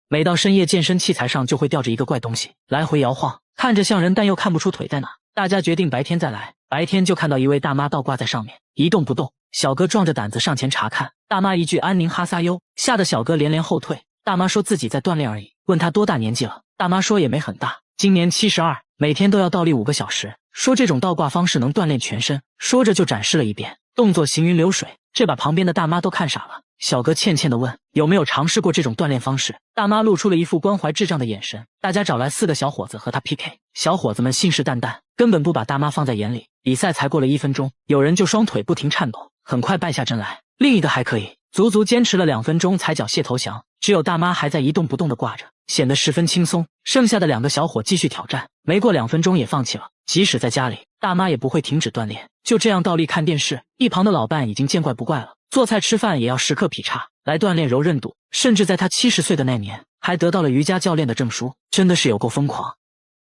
每到深夜，健身器材上就会吊着一个怪东西，来回摇晃，看着像人，但又看不出腿在哪。大家决定白天再来，白天就看到一位大妈倒挂在上面，一动不动。小哥壮着胆子上前查看，大妈一句安宁哈撒哟，吓得小哥连连后退。大妈说自己在锻炼而已，问他多大年纪了，大妈说也没很大，今年72，每天都要倒立5个小时，说这种倒挂方式能锻炼全身，说着就展示了一遍，动作行云流水，这把旁边的大妈都看傻了。小哥歉歉地问有没有尝试过这种锻炼方式，大妈露出了一副关怀智障的眼神。大家找来4个小伙子和他 PK， 小伙子们信誓旦旦，根本不把大妈放在眼里。比赛才过了1分钟，有人就双腿不停颤抖，很快败下阵来，另一个还可以，足足坚持了2分钟才缴械投降，只有大妈还在一动不动地挂着，显得十分轻松。剩下的2个小伙继续挑战，没过2分钟也放弃了。即使在家里，大妈也不会停止锻炼，就这样倒立看电视。一旁的老伴已经见怪不怪了，做菜吃饭也要时刻劈叉来锻炼柔韧度，甚至在他70岁的那年还得到了瑜伽教练的证书，真的是有够疯狂。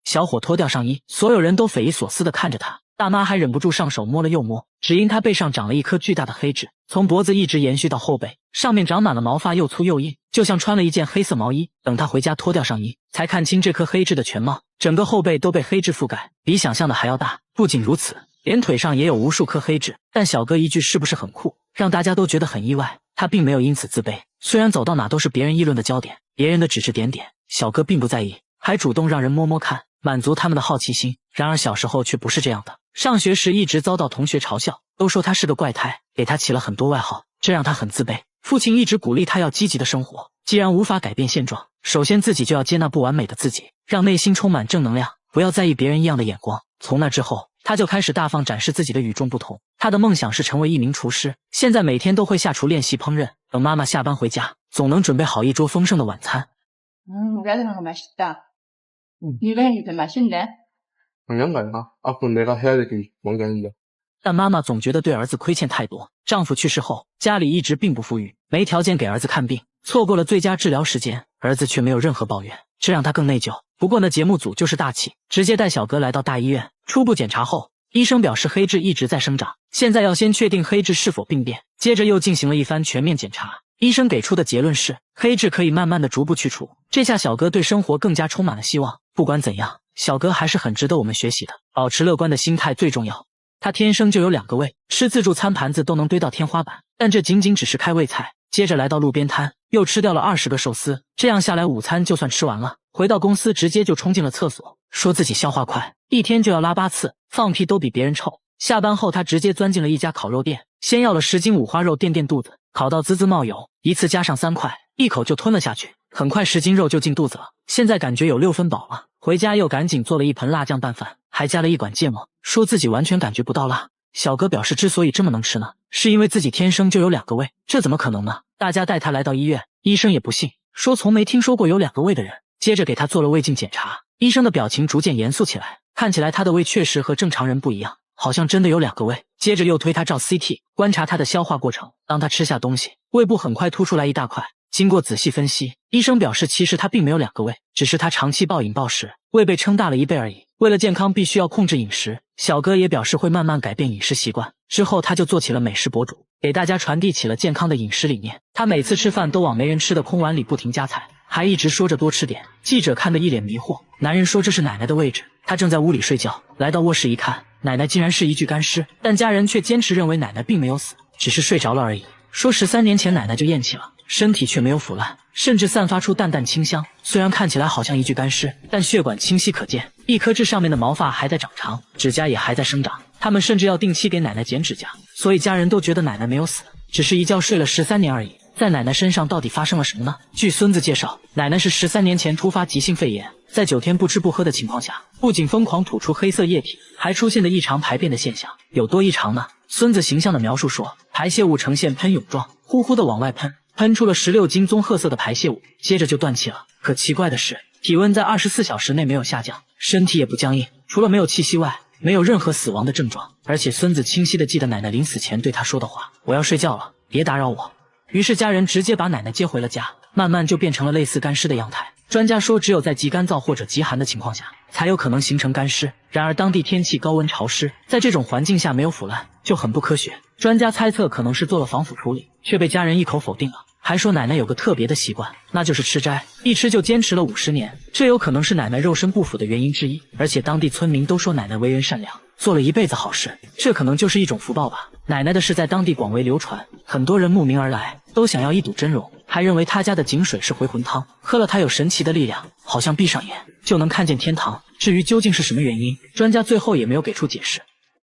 小伙脱掉上衣，所有人都匪夷所思地看着他，大妈还忍不住上手摸了又摸，只因他背上长了一颗巨大的黑痣，从脖子一直延续到后背，上面长满了毛发，又粗又硬，就像穿了一件黑色毛衣。等他回家脱掉上衣，才看清这颗黑痣的全貌，整个后背都被黑痣覆盖，比想象的还要大。不仅如此，连腿上也有无数颗黑痣。但小哥一句是不是很酷，让大家都觉得很意外，他并没有因此自卑，虽然走到哪都是别人议论的焦点，别人的指指点点，小哥并不在意，还主动让人摸摸看，满足他们的好奇心。然而小时候却不是这样的，上学时一直遭到同学嘲笑，都说他是个怪胎，给他起了很多外号，这让他很自卑。父亲一直鼓励他要积极的生活，既然无法改变现状，首先自己就要接纳不完美的自己，让内心充满正能量，不要在意别人异样的眼光。从那之后，他就开始大方展示自己的与众不同。他的梦想是成为一名厨师，现在每天都会下厨练习烹饪，等妈妈下班回家，总能准备好一桌丰盛的晚餐。짜장면 맛있다. 네가 하니까 맛있네. 당연가요. 앞으로 내가 해야 될 게 뭔가는요. 但妈妈总觉得对儿子亏欠太多，丈夫去世后，家里一直并不富裕，没条件给儿子看病，错过了最佳治疗时间，儿子却没有任何抱怨，这让他更内疚。不过呢，节目组就是大气，直接带小哥来到大医院。初步检查后，医生表示黑痣一直在生长，现在要先确定黑痣是否病变，接着又进行了一番全面检查。医生给出的结论是，黑痣可以慢慢的逐步去除。这下小哥对生活更加充满了希望。不管怎样，小哥还是很值得我们学习的，保持乐观的心态最重要。他天生就有2个胃，吃自助餐盘子都能堆到天花板，但这仅仅只是开胃菜。接着来到路边摊，又吃掉了20个寿司，这样下来午餐就算吃完了。回到公司直接就冲进了厕所，说自己消化快，一天就要拉8次，放屁都比别人臭。下班后他直接钻进了一家烤肉店，先要了10斤五花肉垫垫肚子，烤到滋滋冒油，一次加上3块，一口就吞了下去，很快10斤肉就进肚子了，现在感觉有6分饱了。回家又赶紧做了一盆辣酱拌饭，还加了一管芥末，说自己完全感觉不到辣。小哥表示之所以这么能吃呢，是因为自己天生就有2个胃，这怎么可能呢？大家带他来到医院，医生也不信，说从没听说过有2个胃的人。接着给他做了胃镜检查，医生的表情逐渐严肃起来，看起来他的胃确实和正常人不一样，好像真的有2个胃。接着又推他照 CT， 观察他的消化过程。当他吃下东西，胃部很快凸出来一大块。经过仔细分析，医生表示其实他并没有2个胃，只是他长期暴饮暴食，胃被撑大了1倍而已。为了健康必须要控制饮食，小哥也表示会慢慢改变饮食习惯。之后他就做起了美食博主，给大家传递起了健康的饮食理念。他每次吃饭都往没人吃的空碗里不停夹菜，还一直说着多吃点。记者看得一脸迷惑，男人说这是奶奶的位置，他正在屋里睡觉，来到卧室一看，奶奶竟然是一具干尸，但家人却坚持认为奶奶并没有死，只是睡着了而已。说13年前奶奶就咽气了，身体却没有腐烂，甚至散发出淡淡清香。虽然看起来好像一具干尸，但血管清晰可见，一颗痣上面的毛发还在长长，指甲也还在生长。他们甚至要定期给奶奶剪指甲，所以家人都觉得奶奶没有死，只是一觉睡了13年而已。在奶奶身上到底发生了什么呢？据孙子介绍，奶奶是13年前突发急性肺炎，在9天不吃不喝的情况下，不仅疯狂吐出黑色液体，还出现了异常排便的现象。有多异常呢？孙子形象的描述说，排泄物呈现喷涌状，呼呼的往外喷，喷出了16斤棕褐色的排泄物，接着就断气了。可奇怪的是，体温在24小时内没有下降，身体也不僵硬，除了没有气息外，没有任何死亡的症状。而且孙子清晰地记得奶奶临死前对他说的话，我要睡觉了，别打扰我。于是家人直接把奶奶接回了家，慢慢就变成了类似干尸的样态。专家说，只有在极干燥或者极寒的情况下，才有可能形成干尸。然而当地天气高温潮湿，在这种环境下没有腐烂，就很不科学。专家猜测可能是做了防腐处理，却被家人一口否定了。还说奶奶有个特别的习惯，那就是吃斋，一吃就坚持了50年，这有可能是奶奶肉身不腐的原因之一。而且当地村民都说奶奶为人善良，做了一辈子好事，这可能就是一种福报吧。奶奶的事在当地广为流传，很多人慕名而来，都想要一睹真容，还认为她家的井水是回魂汤，喝了它有神奇的力量，好像闭上眼就能看见天堂。至于究竟是什么原因，专家最后也没有给出解释。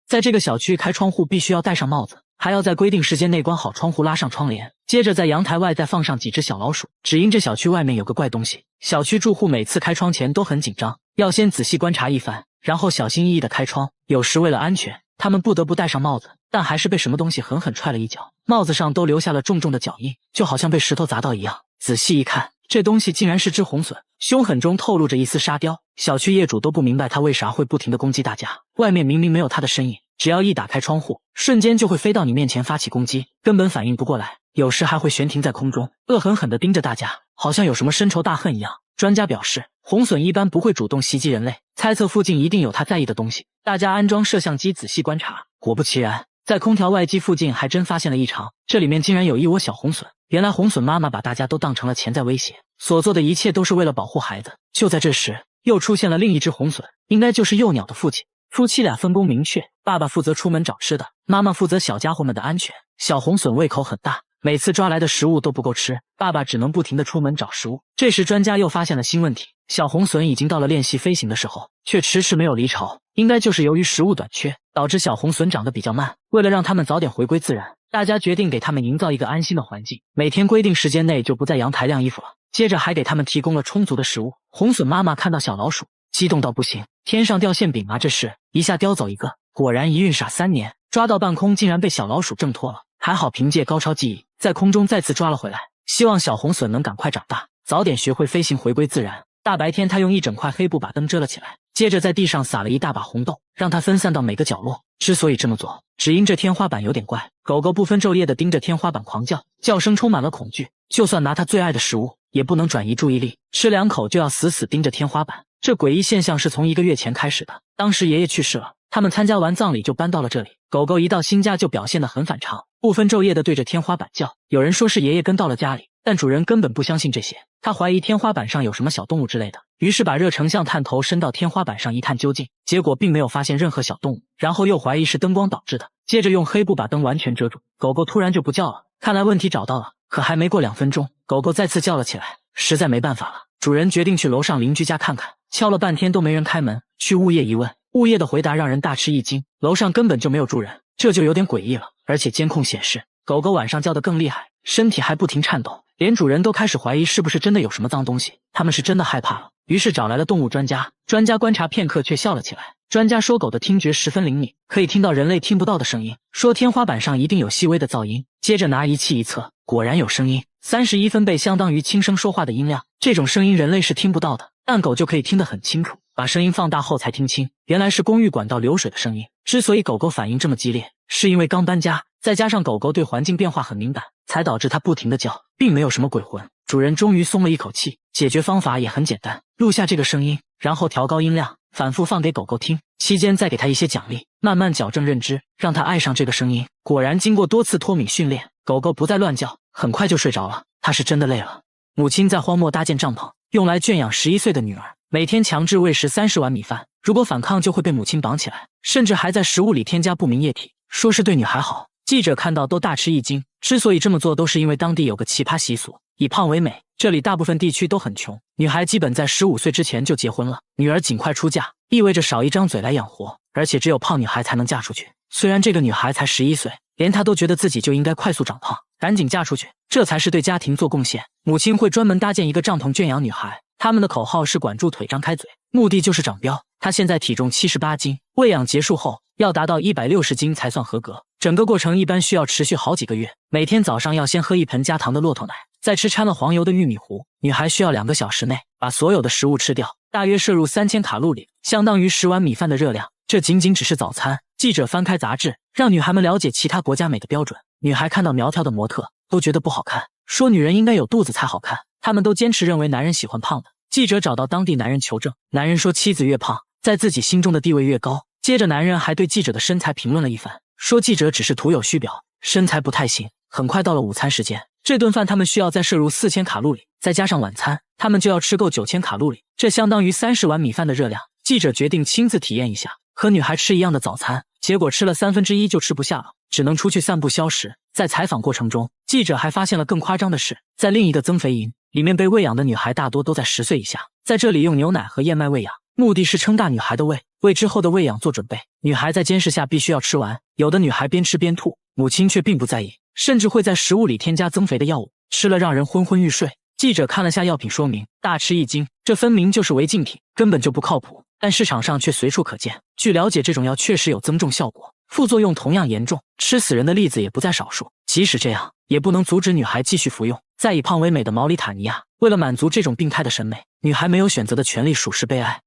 在这个小区开窗户必须要戴上帽子，还要在规定时间内关好窗户，拉上窗帘，接着在阳台外再放上几只小老鼠。只因这小区外面有个怪东西，小区住户每次开窗前都很紧张，要先仔细观察一番，然后小心翼翼地开窗。有时为了安全，他们不得不戴上帽子，但还是被什么东西狠狠踹了一脚，帽子上都留下了重重的脚印，就好像被石头砸到一样。仔细一看，这东西竟然是只红隼，凶狠中透露着一丝沙雕。小区业主都不明白它为啥会不停地攻击大家，外面明明没有它的身影，只要一打开窗户，瞬间就会飞到你面前发起攻击，根本反应不过来，有时还会悬停在空中，恶狠狠地盯着大家，好像有什么深仇大恨一样。专家表示，红隼一般不会主动袭击人类，猜测附近一定有它在意的东西。大家安装摄像机仔细观察，果不其然，在空调外机附近还真发现了异常，这里面竟然有一窝小红隼。原来红隼妈妈把大家都当成了潜在威胁，所做的一切都是为了保护孩子。就在这时，又出现了另一只红隼，应该就是幼鸟的父亲。夫妻俩分工明确，爸爸负责出门找吃的，妈妈负责小家伙们的安全。小红隼胃口很大，每次抓来的食物都不够吃，爸爸只能不停地出门找食物。这时专家又发现了新问题，小红隼已经到了练习飞行的时候，却迟迟没有离巢，应该就是由于食物短缺，导致小红隼长得比较慢。为了让它们早点回归自然，大家决定给它们营造一个安心的环境，每天规定时间内就不在阳台晾衣服了，接着还给它们提供了充足的食物。红隼妈妈看到小老鼠，激动到不行，天上掉馅饼啊，这是一下叼走一个。果然一孕傻3年，抓到半空竟然被小老鼠挣脱了，还好凭借高超技艺在空中再次抓了回来。希望小红隼能赶快长大，早点学会飞行，回归自然。大白天他用一整块黑布把灯遮了起来，接着在地上撒了一大把红豆，让它分散到每个角落。之所以这么做，只因这天花板有点怪，狗狗不分昼夜地盯着天花板狂叫，叫声充满了恐惧，就算拿它最爱的食物也不能转移注意力，吃2口就要死死盯着天花板。这诡异现象是从1个月前开始的，当时爷爷去世了，他们参加完葬礼就搬到了这里。狗狗一到新家就表现得很反常，不分昼夜地对着天花板叫。有人说是爷爷跟到了家里，但主人根本不相信这些，他怀疑天花板上有什么小动物之类的，于是把热成像探头伸到天花板上一探究竟，结果并没有发现任何小动物，然后又怀疑是灯光导致的，接着用黑布把灯完全遮住。狗狗突然就不叫了，看来问题找到了。可还没过2分钟，狗狗再次叫了起来，实在没办法了，主人决定去楼上邻居家看看。敲了半天都没人开门，去物业一问，物业的回答让人大吃一惊，楼上根本就没有住人，这就有点诡异了。而且监控显示，狗狗晚上叫得更厉害，身体还不停颤抖，连主人都开始怀疑是不是真的有什么脏东西，他们是真的害怕了。于是找来了动物专家，专家观察片刻却笑了起来。专家说狗的听觉十分灵敏，可以听到人类听不到的声音，说天花板上一定有细微的噪音。接着拿仪器一测，果然有声音，31分贝相当于轻声说话的音量，这种声音人类是听不到的，但狗就可以听得很清楚。把声音放大后才听清，原来是公寓管道流水的声音。之所以狗狗反应这么激烈，是因为刚搬家，再加上狗狗对环境变化很敏感，才导致它不停地叫，并没有什么鬼魂。主人终于松了一口气，解决方法也很简单，录下这个声音，然后调高音量，反复放给狗狗听，期间再给它一些奖励，慢慢矫正认知，让它爱上这个声音。果然经过多次脱敏训练，狗狗不再乱叫，很快就睡着了。它是真的累了。母亲在荒漠搭建帐篷，用来圈养11岁的女儿，每天强制喂食30碗米饭，如果反抗就会被母亲绑起来，甚至还在食物里添加不明液体，说是对女孩好。记者看到都大吃一惊，之所以这么做都是因为当地有个奇葩习俗，以胖为美，这里大部分地区都很穷，女孩基本在15岁之前就结婚了，女儿尽快出嫁，意味着少一张嘴来养活，而且只有胖女孩才能嫁出去。虽然这个女孩才11岁，连她都觉得自己就应该快速长胖，赶紧嫁出去，这才是对家庭做贡献。母亲会专门搭建一个帐篷圈养女孩，他们的口号是管住腿张开嘴，目的就是长膘。她现在体重78斤，喂养结束后要达到160斤才算合格，整个过程一般需要持续好几个月。每天早上要先喝1盆加糖的骆驼奶，再吃掺了黄油的玉米糊。女孩需要2个小时内把所有的食物吃掉，大约摄入3000卡路里，相当于10碗米饭的热量。这仅仅只是早餐。记者翻开杂志，让女孩们了解其他国家美的标准。女孩看到苗条的模特都觉得不好看，说女人应该有肚子才好看，她们都坚持认为男人喜欢胖的。记者找到当地男人求证，男人说妻子越胖，在自己心中的地位越高。接着男人还对记者的身材评论了一番，说记者只是徒有虚表，身材不太行。很快到了午餐时间，这顿饭他们需要再摄入4000卡路里，再加上晚餐，他们就要吃够9000卡路里，这相当于30碗米饭的热量。记者决定亲自体验一下，和女孩吃一样的早餐，结果吃了1/3就吃不下了，只能出去散步消食。在采访过程中，记者还发现了更夸张的事，在另一个增肥营里面被喂养的女孩大多都在10岁以下，在这里用牛奶和燕麦喂养，目的是撑大女孩的胃，为之后的喂养做准备。女孩在监视下必须要吃完，有的女孩边吃边吐，母亲却并不在意，甚至会在食物里添加增肥的药物，吃了让人昏昏欲睡。记者看了下药品说明，大吃一惊，这分明就是违禁品，根本就不靠谱，但市场上却随处可见。据了解，这种药确实有增重效果，副作用同样严重，吃死人的例子也不在少数。即使这样，也不能阻止女孩继续服用。在以胖为美的毛里塔尼亚，为了满足这种病态的审美，女孩没有选择的权利属实悲哀。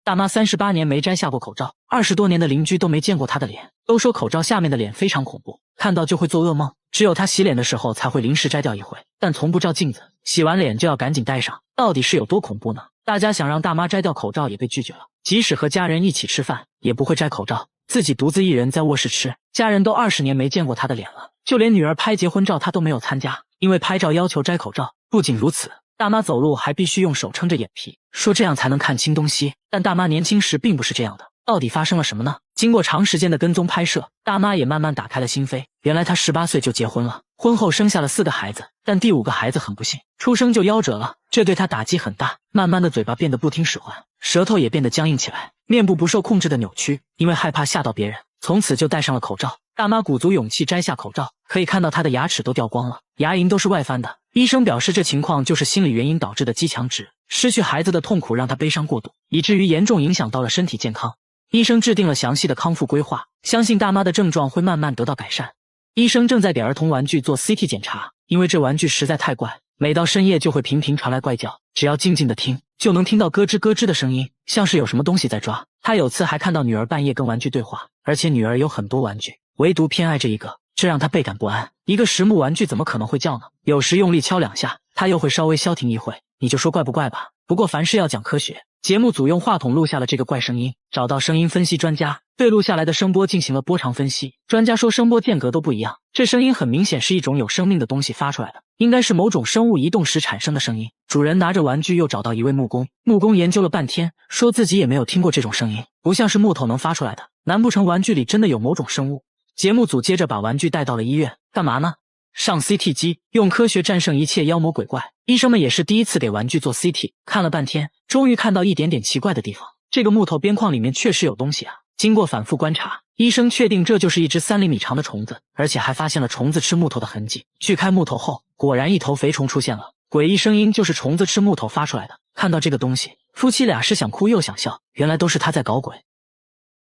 大妈38年没摘下过口罩，20多年的邻居都没见过她的脸，都说口罩下面的脸非常恐怖，看到就会做噩梦。只有她洗脸的时候才会临时摘掉一回，但从不照镜子，洗完脸就要赶紧戴上，到底是有多恐怖呢？大家想让大妈摘掉口罩也被拒绝了，即使和家人一起吃饭，也不会摘口罩，自己独自一人在卧室吃，家人都20年没见过她的脸了，就连女儿拍结婚照她都没有参加，因为拍照要求摘口罩。不仅如此，大妈走路还必须用手撑着眼皮，说这样才能看清东西。但大妈年轻时并不是这样的，到底发生了什么呢？经过长时间的跟踪拍摄，大妈也慢慢打开了心扉。原来她18岁就结婚了，婚后生下了4个孩子，但第5个孩子很不幸，出生就夭折了，这对她打击很大。慢慢的嘴巴变得不听使唤，舌头也变得僵硬起来，面部不受控制的扭曲，因为害怕吓到别人，从此就戴上了口罩。大妈鼓足勇气摘下口罩，可以看到她的牙齿都掉光了，牙龈都是外翻的。医生表示这情况就是心理原因导致的肌强直，失去孩子的痛苦让她悲伤过度，以至于严重影响到了身体健康。医生制定了详细的康复规划，相信大妈的症状会慢慢得到改善。医生正在给儿童玩具做 CT 检查，因为这玩具实在太怪，每到深夜就会频频传来怪叫，只要静静的听，就能听到咯吱咯吱的声音，像是有什么东西在抓。他有次还看到女儿半夜跟玩具对话，而且女儿有很多玩具，唯独偏爱这一个，这让他倍感不安。一个实木玩具怎么可能会叫呢？有时用力敲2下，他又会稍微消停一会，你就说怪不怪吧。不过凡事要讲科学，节目组用话筒录下了这个怪声音，找到声音分析专家，对录下来的声波进行了波长分析。专家说声波间隔都不一样，这声音很明显是一种有生命的东西发出来的，应该是某种生物移动时产生的声音。主人拿着玩具又找到一位木工，木工研究了半天，说自己也没有听过这种声音，不像是木头能发出来的，难不成玩具里真的有某种生物？节目组接着把玩具带到了医院，干嘛呢？上 CT 机，用科学战胜一切妖魔鬼怪。医生们也是第一次给玩具做 CT， 看了半天，终于看到一点点奇怪的地方。这个木头边框里面确实有东西啊！经过反复观察，医生确定这就是一只3厘米长的虫子，而且还发现了虫子吃木头的痕迹。锯开木头后，果然一头肥虫出现了，诡异声音就是虫子吃木头发出来的。看到这个东西，夫妻俩是想哭又想笑，原来都是他在搞鬼。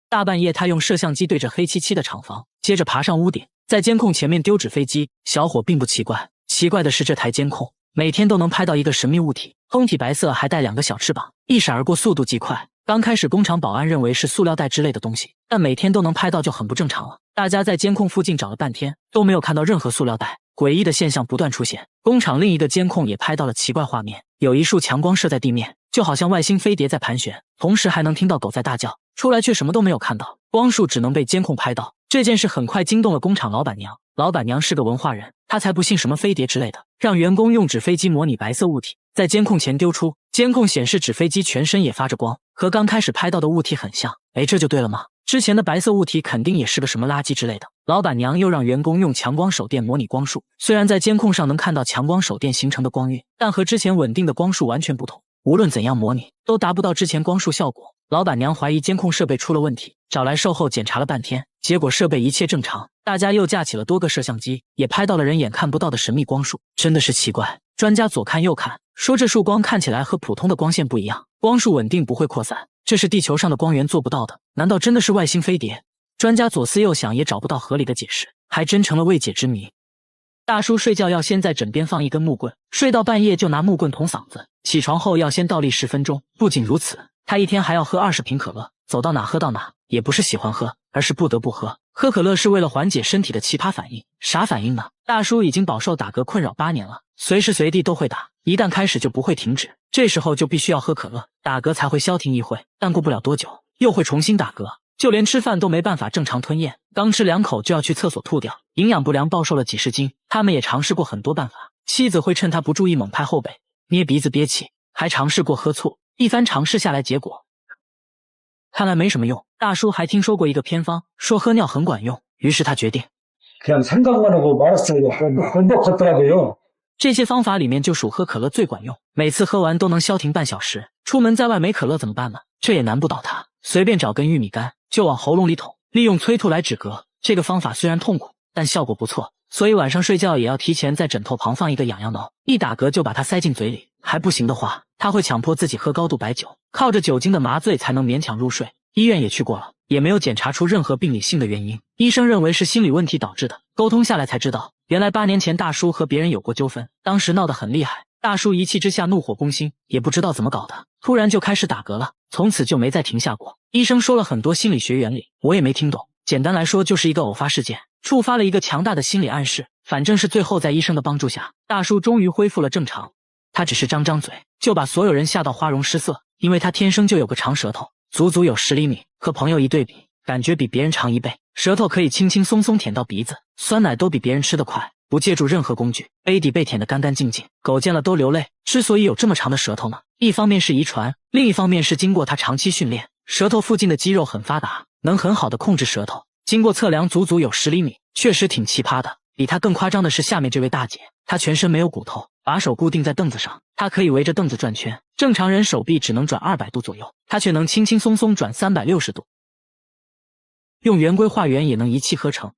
大半夜，他用摄像机对着黑漆漆的厂房，接着爬上屋顶，在监控前面丢纸飞机。小伙并不奇怪，奇怪的是这台监控每天都能拍到一个神秘物体，通体白色，还带2个小翅膀，一闪而过，速度极快。刚开始工厂保安认为是塑料袋之类的东西，但每天都能拍到就很不正常了。大家在监控附近找了半天，都没有看到任何塑料袋，诡异的现象不断出现。工厂另一个监控也拍到了奇怪画面，有一束强光射在地面，就好像外星飞碟在盘旋，同时还能听到狗在大叫，出来却什么都没有看到，光束只能被监控拍到。这件事很快惊动了工厂老板娘，老板娘是个文化人，她才不信什么飞碟之类的，让员工用纸飞机模拟白色物体，在监控前丢出。监控显示纸飞机全身也发着光，和刚开始拍到的物体很像。这就对了吗？之前的白色物体肯定也是个什么垃圾之类的。老板娘又让员工用强光手电模拟光束，虽然在监控上能看到强光手电形成的光晕，但和之前稳定的光束完全不同，无论怎样模拟都达不到之前光束效果。老板娘怀疑监控设备出了问题，找来售后检查了半天，结果设备一切正常。大家又架起了多个摄像机，也拍到了人眼看不到的神秘光束，真的是奇怪。专家左看右看，说这束光看起来和普通的光线不一样，光束稳定不会扩散，这是地球上的光源做不到的，难道真的是外星飞碟？专家左思右想也找不到合理的解释，还真成了未解之谜。大叔睡觉要先在枕边放一根木棍，睡到半夜就拿木棍捅嗓子，起床后要先倒立10分钟。不仅如此，他一天还要喝20瓶可乐，走到哪喝到哪，也不是喜欢喝，而是不得不喝。喝可乐是为了缓解身体的奇葩反应，啥反应呢？大叔已经饱受打嗝困扰8年了，随时随地都会打，一旦开始就不会停止，这时候就必须要喝可乐，打嗝才会消停一会，但过不了多久又会重新打嗝，就连吃饭都没办法正常吞咽，刚吃2口就要去厕所吐掉，营养不良暴瘦了几10斤。他们也尝试过很多办法，妻子会趁他不注意猛拍后背，捏鼻子憋气，还尝试过喝醋。一番尝试下来，结果看来没什么用。大叔还听说过一个偏方，说喝尿很管用，于是他决定 그냥 생각만 하고 말았어요. 행복하더라고요. 这些方法里面就属喝可乐最管用，每次喝完都能消停半小时。出门在外没可乐怎么办呢？这也难不倒他，随便找根玉米干就往喉咙里捅，利用催吐来止嗝。这个方法虽然痛苦，但效果不错，所以晚上睡觉也要提前在枕头旁放一个痒痒挠，一打嗝就把它塞进嘴里。还不行的话，他会强迫自己喝高度白酒，靠着酒精的麻醉才能勉强入睡。医院也去过了，也没有检查出任何病理性的原因，医生认为是心理问题导致的。沟通下来才知道，原来8年前大叔和别人有过纠纷，当时闹得很厉害，大叔一气之下怒火攻心，也不知道怎么搞的，突然就开始打嗝了，从此就没再停下过。医生说了很多心理学原理，我也没听懂，简单来说就是一个偶发事件触发了一个强大的心理暗示，反正是最后在医生的帮助下，大叔终于恢复了正常。他只是张张嘴就把所有人吓到花容失色，因为他天生就有个长舌头，足足有10厘米，和朋友一对比，感觉比别人长1倍，舌头可以轻轻松松舔到鼻子，酸奶都比别人吃得快，不借助任何工具，杯底被舔得干干净净，狗见了都流泪。之所以有这么长的舌头呢，一方面是遗传，另一方面是经过他长期训练，舌头附近的肌肉很发达，能很好的控制舌头。经过测量，足足有10厘米，确实挺奇葩的。比他更夸张的是下面这位大姐，她全身没有骨头，把手固定在凳子上，她可以围着凳子转圈，正常人手臂只能转200度左右，她却能轻轻松松转360度，用圆规画圆也能一气呵成。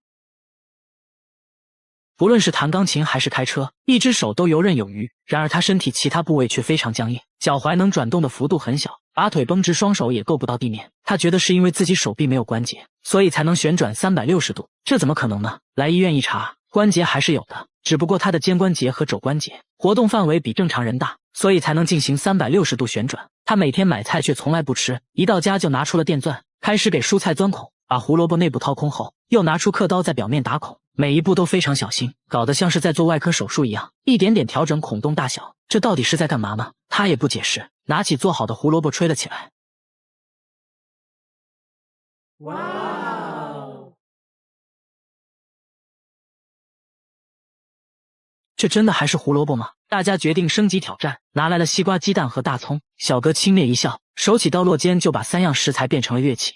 不论是弹钢琴还是开车，一只手都游刃有余，然而他身体其他部位却非常僵硬，脚踝能转动的幅度很小，把腿绷直，双手也够不到地面。他觉得是因为自己手臂没有关节，所以才能旋转360度，这怎么可能呢？来医院一查，关节还是有的，只不过他的肩关节和肘关节活动范围比正常人大，所以才能进行360度旋转。他每天买菜却从来不吃，一到家就拿出了电钻，开始给蔬菜钻孔，把胡萝卜内部掏空后，又拿出刻刀在表面打孔，每一步都非常小心，搞得像是在做外科手术一样，一点点调整孔洞大小。这到底是在干嘛呢？他也不解释，拿起做好的胡萝卜吹了起来。哇哦！这真的还是胡萝卜吗？大家决定升级挑战，拿来了西瓜、鸡蛋和大葱。小哥轻蔑一笑，手起刀落间就把3样食材变成了乐器。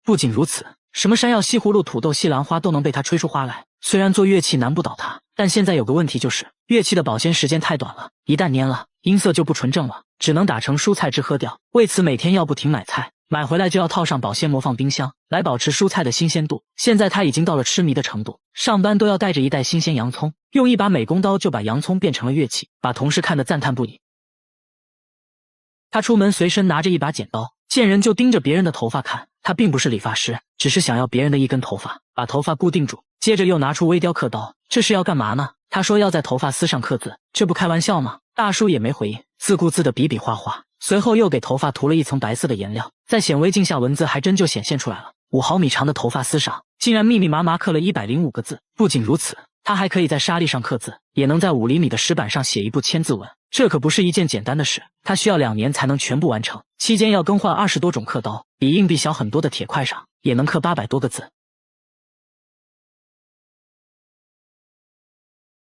不仅如此，什么山药、西葫芦、土豆、西兰花都能被他吹出花来。虽然做乐器难不倒他，但现在有个问题，就是乐器的保鲜时间太短了，一旦粘了，音色就不纯正了，只能打成蔬菜汁喝掉。为此每天要不停买菜，买回来就要套上保鲜膜放冰箱，来保持蔬菜的新鲜度。现在他已经到了痴迷的程度，上班都要带着一袋新鲜洋葱，用一把美工刀就把洋葱变成了乐器，把同事看得赞叹不已。他出门随身拿着一把剪刀，见人就盯着别人的头发看。他并不是理发师，只是想要别人的一根头发，把头发固定住，接着又拿出微雕刻刀，这是要干嘛呢？他说要在头发丝上刻字，这不开玩笑吗？大叔也没回应，自顾自的比比划划，随后又给头发涂了一层白色的颜料，在显微镜下文字还真就显现出来了。5毫米长的头发丝上竟然密密麻麻刻了105个字。不仅如此，他还可以在沙粒上刻字，也能在5厘米的石板上写一部千字文，这可不是一件简单的事，他需要2年才能全部完成，期间要更换20多种刻刀，比硬币小很多的铁块上也能刻800多个字。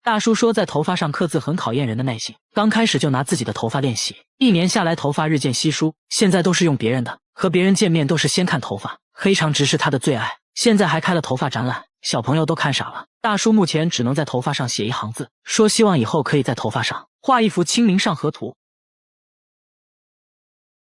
大叔说在头发上刻字很考验人的耐性，刚开始就拿自己的头发练习，1年下来头发日渐稀疏，现在都是用别人的，和别人见面都是先看头发，黑长直是他的最爱，现在还开了头发展览，小朋友都看傻了。大叔目前只能在头发上写1行字，说希望以后可以在头发上画一幅清明上河图。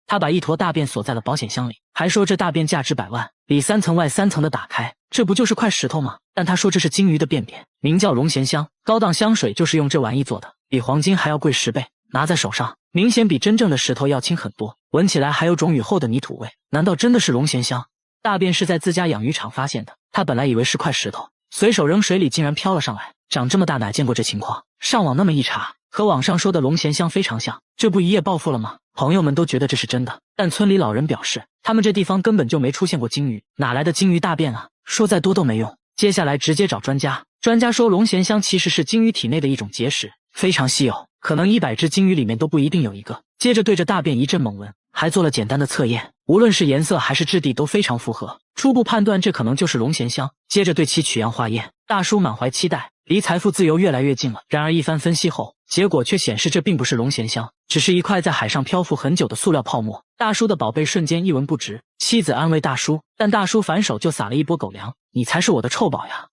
他把一坨大便锁在了保险箱里，还说这大便价值100万，里3层外3层的打开，这不就是块石头吗？但他说这是金鱼的便便，名叫龙涎香，高档香水就是用这玩意做的，比黄金还要贵10倍，拿在手上明显比真正的石头要轻很多，闻起来还有种雨后的泥土味。难道真的是龙涎香？大便是在自家养鱼场发现的，他本来以为是块石头，随手扔水里竟然飘了上来，长这么大哪见过这情况？上网那么一查，和网上说的龙涎香非常像，这不一夜暴富了吗？朋友们都觉得这是真的，但村里老人表示，他们这地方根本就没出现过金鱼，哪来的金鱼大便啊？说再多都没用。接下来直接找专家，专家说龙涎香其实是金鱼体内的一种结石，非常稀有，可能100只金鱼里面都不一定有一个。接着对着大便一阵猛闻，还做了简单的测验，无论是颜色还是质地都非常符合，初步判断这可能就是龙涎香。接着对其取样化验，大叔满怀期待，离财富自由越来越近了。然而一番分析后，结果却显示这并不是龙涎香，只是一块在海上漂浮很久的塑料泡沫。大叔的宝贝瞬间一文不值，妻子安慰大叔，但大叔反手就撒了一波狗粮：“你才是我的臭宝呀！”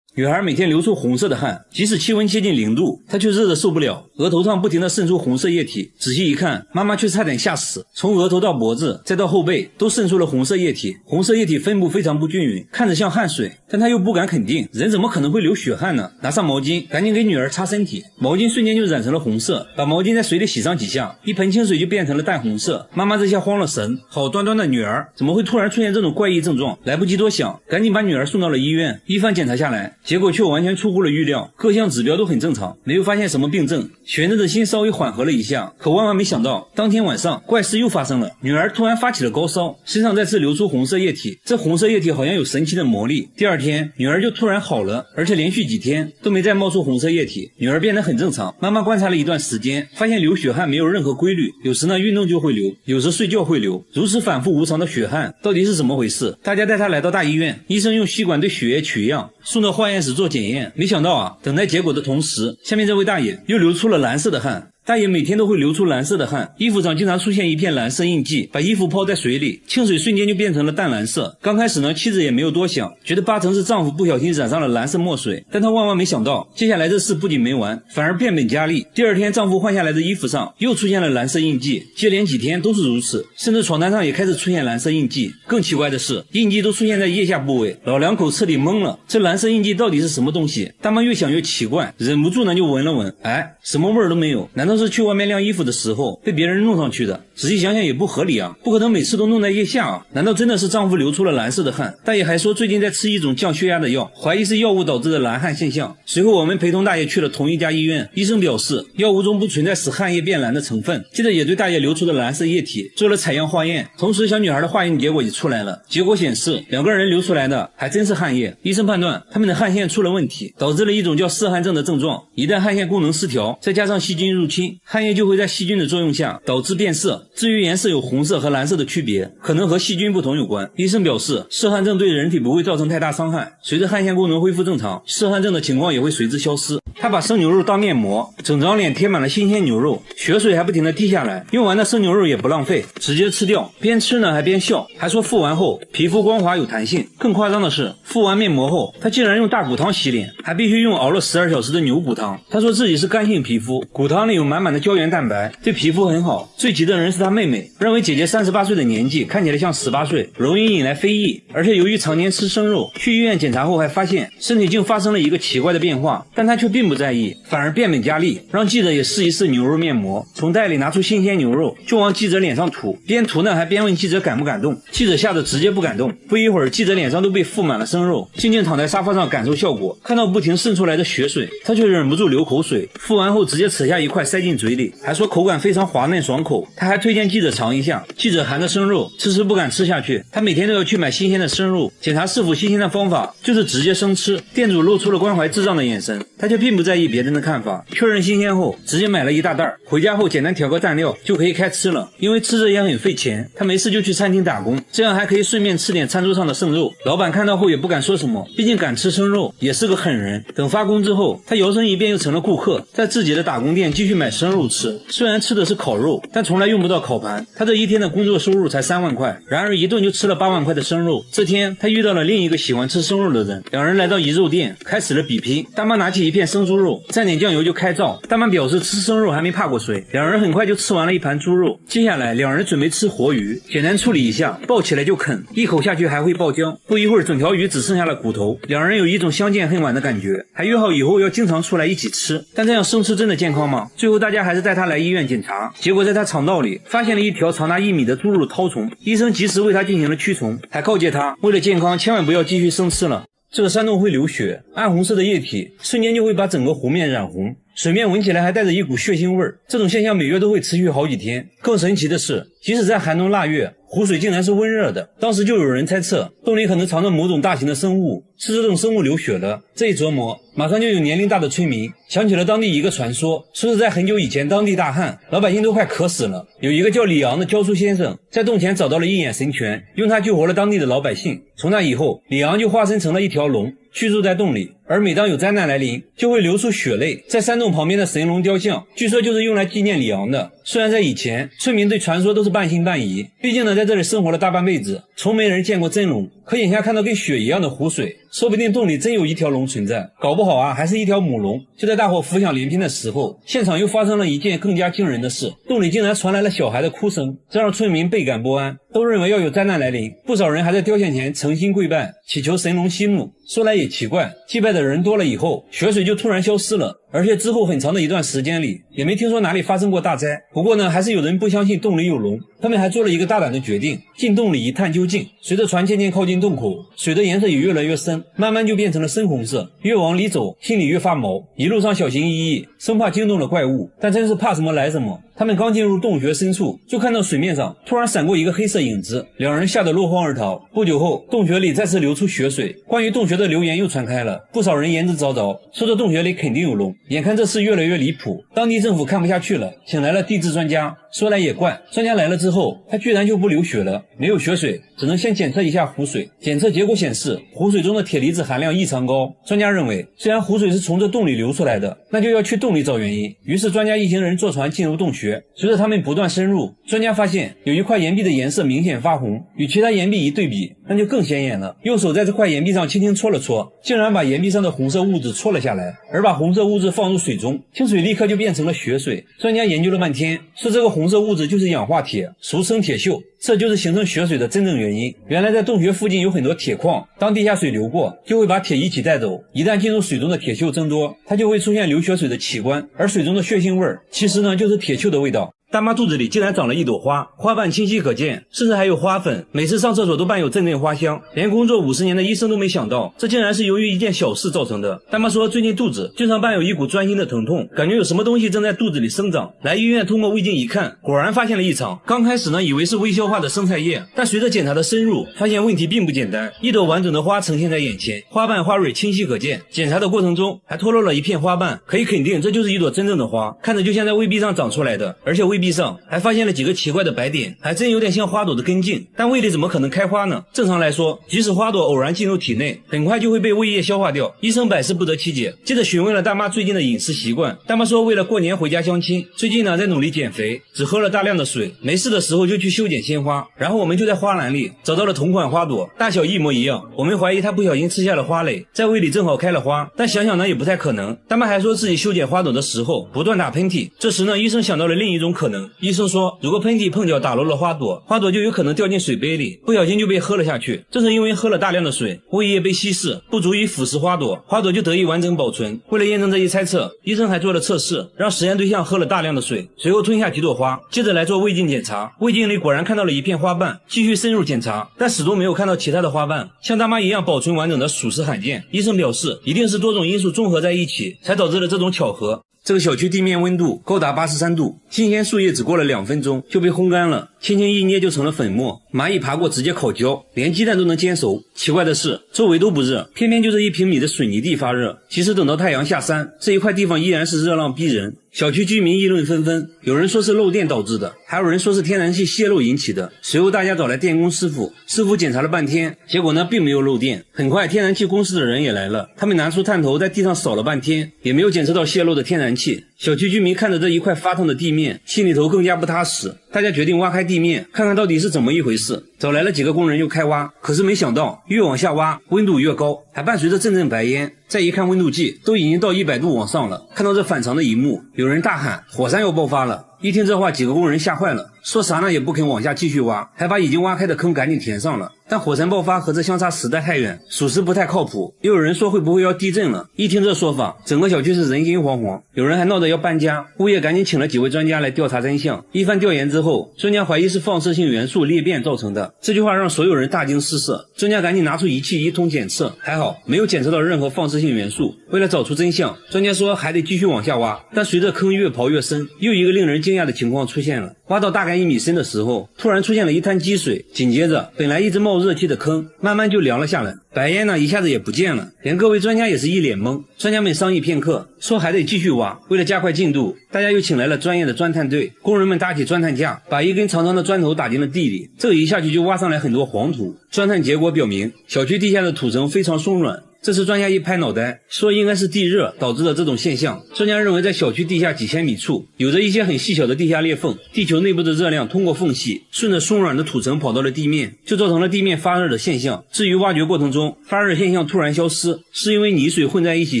女孩每天流出红色的汗，即使气温接近0度，她却热得受不了，额头上不停地渗出红色液体。仔细一看，妈妈却差点吓死，从额头到脖子再到后背都渗出了红色液体，红色液体分布非常不均匀，看着像汗水，但她又不敢肯定，人怎么可能会流血汗呢？拿上毛巾，赶紧给女儿擦身体，毛巾瞬间就染成了红色，把毛巾在水里洗上几下，一盆清水就变成了淡红色。妈妈这下慌了神，好端端的女儿怎么会突然出现这种怪异症状？来不及多想，赶紧把女儿送到了医院。一番检查下来，结果却完全出乎了预料，各项指标都很正常，没有发现什么病症。悬着的心稍微缓和了一下，可万万没想到，当天晚上怪事又发生了，女儿突然发起了高烧，身上再次流出红色液体，这红色液体好像有神奇的魔力。第二天，女儿就突然好了，而且连续几天都没再冒出红色液体，女儿变得很正常。妈妈观察了一段时间，发现流血汗没有任何规律，有时呢运动就会流，有时睡觉会流，如此反复无常的血汗到底是怎么回事？大家带她来到大医院，医生用吸管对血液取样，送到化验室做检验。没想到啊，等待结果的同时，下面这位大爷又流出了蓝色的汗。大爷每天都会流出蓝色的汗，衣服上经常出现一片蓝色印记，把衣服泡在水里，清水瞬间就变成了淡蓝色。刚开始呢，妻子也没有多想，觉得8成是丈夫不小心染上了蓝色墨水，但她万万没想到，接下来这事不仅没完，反而变本加厉。第二天，丈夫换下来的衣服上又出现了蓝色印记，接连几天都是如此，甚至床单上也开始出现蓝色印记。更奇怪的是，印记都出现在腋下部位，老两口彻底懵了，这蓝色印记到底是什么东西？大妈越想越奇怪，忍不住呢就闻了闻，哎，什么味儿都没有，难道是去外面晾衣服的时候被别人弄上去的？仔细想想也不合理啊，不可能每次都弄在腋下啊，难道真的是丈夫流出了蓝色的汗？大爷还说最近在吃一种降血压的药，怀疑是药物导致的蓝汗现象。随后我们陪同大爷去了同一家医院，医生表示药物中不存在使汗液变蓝的成分，接着也对大爷流出的蓝色液体做了采样化验，同时小女孩的化验结果也出来了，结果显示两个人流出来的还真是汗液。医生判断他们的汗腺出了问题，导致了一种叫嗜汗症的症状，一旦汗腺功能失调，再加上细菌入侵，汗液就会在细菌的作用下导致变色，至于颜色有红色和蓝色的区别，可能和细菌不同有关。医生表示嗜汗症对人体不会造成太大伤害，随着汗腺功能恢复正常，嗜汗症的情况也会随之消失。他把生牛肉当面膜，整张脸贴满了新鲜牛肉，血水还不停地滴下来，用完的生牛肉也不浪费，直接吃掉，边吃呢还边笑，还说敷完后皮肤光滑有弹性。更夸张的是，敷完面膜后他竟然用大骨汤洗脸，还必须用熬了12小时的牛骨汤。他说自己是干性皮肤，骨汤里有满满的胶原蛋白，对皮肤很好。最急的人是他妹妹，认为姐姐38岁的年纪看起来像18岁，容易引来非议，而且由于常年吃生肉，去医院检查后还发现身体竟发生了一个奇怪的变化，但他却并不在意，反而变本加厉，让记者也试一试牛肉面膜，从袋里拿出新鲜牛肉就往记者脸上涂，边涂呢还边问记者敢不敢动，记者吓得直接不敢动。不一会儿，记者脸上都被覆满了生肉，静静躺在沙发上感受效果，看到不停渗出来的血水，他却忍不住流口水，敷完后直接扯下一块塞进嘴里，还说口感非常滑嫩爽口。他还推荐记者尝一下，记者含着生肉迟迟不敢吃下去，他每天都要去买新鲜的生肉，检查是否新鲜的方法就是直接生吃。店主露出了关怀智障的眼神，他却并不在意别人的看法，确认新鲜后直接买了一大袋，回家后简单调个蘸料就可以开吃了。因为吃着也很费钱，他没事就去餐厅打工，这样还可以顺便吃点餐桌上的剩肉。老板看到后也不敢说什么，毕竟敢吃生肉也是个狠人。等发工之后，他摇身一变又成了顾客，在自己的打工店继续买生肉吃，虽然吃的是烤肉，但从来用不到烤盘。他这一天的工作收入才3万块，然而一顿就吃了8万块的生肉。这天他遇到了另一个喜欢吃生肉的人，两人来到一肉店开始了比拼。大妈拿起一片生猪肉蘸点酱油就开灶，大妈表示吃生肉还没怕过谁，两人很快就吃完了一盘猪肉。接下来两人准备吃活鱼，简单处理一下，抱起来就啃，一口下去还会爆浆。不一会儿整条鱼只剩下了骨头，两人有一种相见恨晚的感觉，还约好以后要经常出来一起吃。但这样生吃真的健康吗？最后大家还是带他来医院检查，结果在他肠道里发现了一条长达1米的猪肉绦虫，医生及时为他进行了驱虫，还告诫他为了健康千万不要继续生吃了。这个山洞会流血，暗红色的液体瞬间就会把整个湖面染红，水面闻起来还带着一股血腥味儿。这种现象每月都会持续好几天。更神奇的是，即使在寒冬腊月，湖水竟然是温热的。当时就有人猜测，洞里可能藏着某种大型的生物，是这种生物流血了。这一琢磨，马上就有年龄大的村民想起了当地一个传说，说是在很久以前，当地大旱，老百姓都快渴死了。有一个叫李昂的教书先生，在洞前找到了一眼神拳，用它救活了当地的老百姓。从那以后，李昂就化身成了一条龙，居住在洞里。而每当有灾难来临，就会流出血泪。在山洞旁边的神龙雕像，据说就是用来纪念李昂的。虽然在以前，村民对传说都是半信半疑，毕竟呢，在这里生活了大半辈子，从没人见过真龙。可眼下看到跟血一样的湖水，说不定洞里真有一条龙存在，搞不好啊，还是一条母龙。就在大伙浮想联翩的时候，现场又发生了一件更加惊人的事，洞里竟然传来了小孩的哭声，这让村民倍感不安，都认为要有灾难来临。不少人还在雕像前诚心跪拜，祈求神龙息怒。说来也奇怪，祭拜的人多了以后，血水就突然消失了，而且之后很长的一段时间里，也没听说哪里发生过大灾。不过呢，还是有人不相信洞里有龙，他们还做了一个大胆的决定，进洞里一探究竟。随着船渐渐靠近洞口，水的颜色也越来越深，慢慢就变成了深红色。越往里走，心里越发毛，一路上小心翼翼，生怕惊动了怪物，但真是怕什么来什么。他们刚进入洞穴深处，就看到水面上突然闪过一个黑色影子，两人吓得落荒而逃。不久后，洞穴里再次流出血水，关于洞穴的流言又传开了，不少人言之凿凿，说这洞穴里肯定有龙。眼看这事越来越离谱，当地政府看不下去了，请来了地质专家。说来也怪，专家来了之后，他居然就不流血了，没有血水，只能先检测一下湖水。检测结果显示，湖水中的铁离子含量异常高。专家认为，虽然湖水是从这洞里流出来的，那就要去洞里找原因。于是专家一行人坐船进入洞穴。随着他们不断深入，专家发现有一块岩壁的颜色明显发红，与其他岩壁一对比，那就更显眼了。用手在这块岩壁上轻轻搓了搓，竟然把岩壁上的红色物质搓了下来，而把红色物质放入水中，清水立刻就变成了血水。专家研究了半天，说这个红色物质就是氧化铁，俗称铁锈，这就是形成血水的真正原因。原来在洞穴附近有很多铁矿，当地下水流过，就会把铁一起带走。一旦进入水中的铁锈增多，它就会出现流血水的奇观，而水中的血腥味其实呢就是铁锈的味道。大妈肚子里竟然长了一朵花，花瓣清晰可见，甚至还有花粉，每次上厕所都伴有阵阵花香。连工作50年的医生都没想到，这竟然是由于一件小事造成的。大妈说最近肚子经常伴有一股钻心的疼痛，感觉有什么东西正在肚子里生长。来医院通过胃镜一看，果然发现了异常。刚开始呢以为是未消化的生菜叶，但随着检查的深入，发现问题并不简单。一朵完整的花呈现在眼前，花瓣花蕊清晰可见。检查的过程中还脱落了一片花瓣，可以肯定这就是一朵真正的花，看着就像在胃壁上长出来的，而且胃壁上还发现了几个奇怪的白点，还真有点像花朵的根茎，但胃里怎么可能开花呢？正常来说，即使花朵偶然进入体内，很快就会被胃液消化掉。医生百思不得其解，接着询问了大妈最近的饮食习惯。大妈说为了过年回家相亲，最近呢在努力减肥，只喝了大量的水，没事的时候就去修剪鲜花。然后我们就在花篮里找到了同款花朵，大小一模一样，我们怀疑她不小心吃下了花蕾，在胃里正好开了花，但想想呢也不太可能。大妈还说自己修剪花朵的时候不断打喷嚏，这时呢医生想到了另一种可能。医生说，如果喷嚏碰巧打落了花朵，花朵就有可能掉进水杯里，不小心就被喝了下去。正是因为喝了大量的水，胃液被稀释，不足以腐蚀花朵，花朵就得以完整保存。为了验证这一猜测，医生还做了测试，让实验对象喝了大量的水，随后吞下几朵花，接着来做胃镜检查。胃镜里果然看到了一片花瓣，继续深入检查，但始终没有看到其他的花瓣，像大妈一样保存完整的属实罕见。医生表示，一定是多种因素综合在一起，才导致了这种巧合。这个小区地面温度高达83度，新鲜树叶只过了2分钟就被烘干了，轻轻一捏就成了粉末，蚂蚁爬过直接烤焦，连鸡蛋都能煎熟。奇怪的是，周围都不热，偏偏就这1平米的水泥地发热。其实等到太阳下山，这一块地方依然是热浪逼人。小区居民议论纷纷，有人说是漏电导致的，还有人说是天然气泄漏引起的。随后大家找来电工师傅检查了半天，结果呢并没有漏电。很快天然气公司的人也来了，他们拿出探头在地上扫了半天，也没有检测到泄漏的天然气。小区居民看着这一块发烫的地面，心里头更加不踏实。大家决定挖开地面，看看到底是怎么一回事。找来了几个工人又开挖，可是没想到越往下挖温度越高，还伴随着阵阵白烟。再一看温度计，都已经到100度往上了。看到这反常的一幕，有人大喊火山要爆发了。一听这话，几个工人吓坏了，说啥呢也不肯往下继续挖，还把已经挖开的坑赶紧填上了。但火山爆发和这相差时代太远，属实不太靠谱。又有人说会不会要地震了？一听这说法，整个小区是人心惶惶，有人还闹着要搬家。物业赶紧请了几位专家来调查真相。一番调研之后，专家怀疑是放射性元素裂变造成的。这句话让所有人大惊失色，专家赶紧拿出仪器一通检测，还好没有检测到任何放射性元素。为了找出真相，专家说还得继续往下挖。但随着坑越刨越深，又一个令人惊讶的情况出现了。挖到大概1米深的时候，突然出现了一滩积水，紧接着本来一直冒热气的坑慢慢就凉了下来，白烟呢一下子也不见了，连各位专家也是一脸懵。专家们商议片刻，说还得继续挖。为了加快进度，大家又请来了专业的钻探队，工人们搭起钻探架，把一根长长的砖头打进了地里，这一下去就挖上来很多黄土。钻探结果表明，小区地下的土层非常松软。这时专家一拍脑袋，说应该是地热导致的这种现象。专家认为在小区地下几千米处有着一些很细小的地下裂缝，地球内部的热量通过缝隙顺着松软的土层跑到了地面，就造成了地面发热的现象。至于挖掘过程中发热现象突然消失，是因为泥水混在一起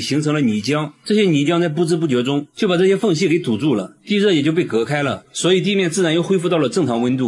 形成了泥浆，这些泥浆在不知不觉中就把这些缝隙给堵住了，地热也就被隔开了，所以地面自然又恢复到了正常温度。